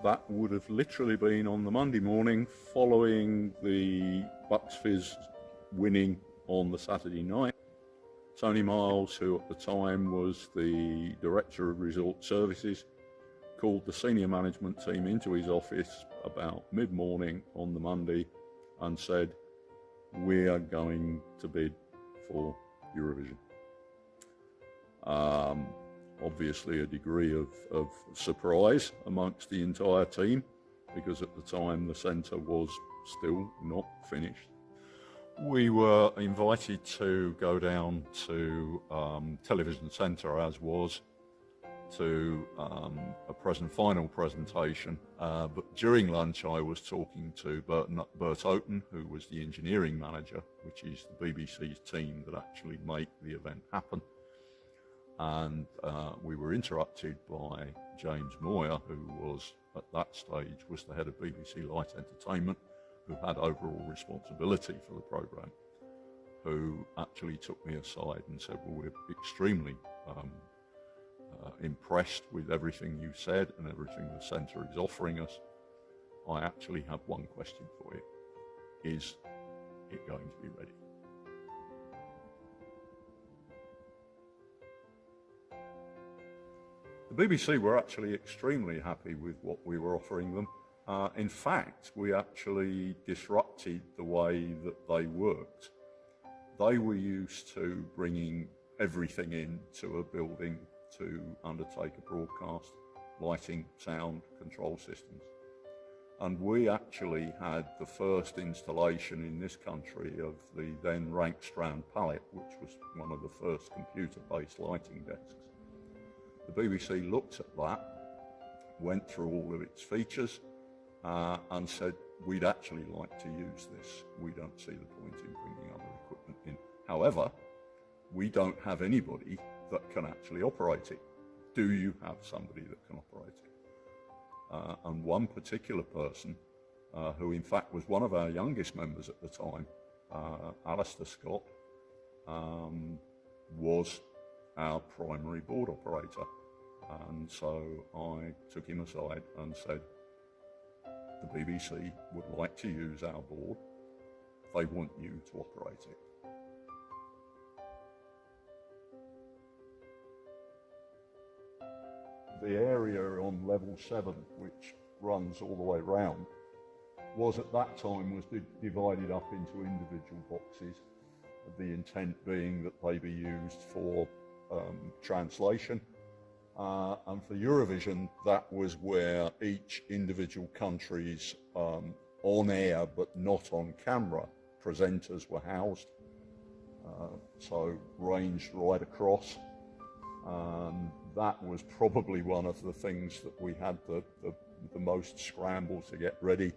that would have literally been on the Monday morning following the Bucks Fizz winning on the Saturday night. Tony Miles, who at the time was the Director of Resort Services, called the senior management team into his office about mid-morning on the Monday and said, "We are going to bid for Eurovision." Obviously a degree of surprise amongst the entire team, because at the time the centre was still not finished. We were invited to go down to Television Centre, as was, to a final presentation, but during lunch I was talking to Bert Oaten, who was the engineering manager, which is the BBC's team that actually make the event happen. And we were interrupted by James Moyer, who was at that stage was the head of BBC Light Entertainment, who had overall responsibility for the programme, who actually took me aside and said, "Well, we're extremely impressed with everything you said and everything the centre is offering us. I actually have one question for you. Is it going to be ready?" The BBC were actually extremely happy with what we were offering them. In fact, we actually disrupted the way that they worked. They were used to bringing everything into a building to undertake a broadcast, lighting, sound, control systems. And we actually had the first installation in this country of the then Rank Strand palette, which was one of the first computer-based lighting desks. The BBC looked at that, went through all of its features, and said, "We'd actually like to use this. We don't see the point in bringing other equipment in. However, we don't have anybody that can actually operate it. Do you have somebody that can operate it?" And one particular person, who in fact was one of our youngest members at the time, Alistair Scott, was our primary board operator. And so I took him aside and said, "The BBC would like to use our board. They want you to operate it." The area on level 7, which runs all the way round, was at that time divided up into individual boxes, the intent being that they be used for translation, and for Eurovision that was where each individual country's on air but not on camera presenters were housed, so ranged right across. That was probably one of the things that we had the most scramble to get ready.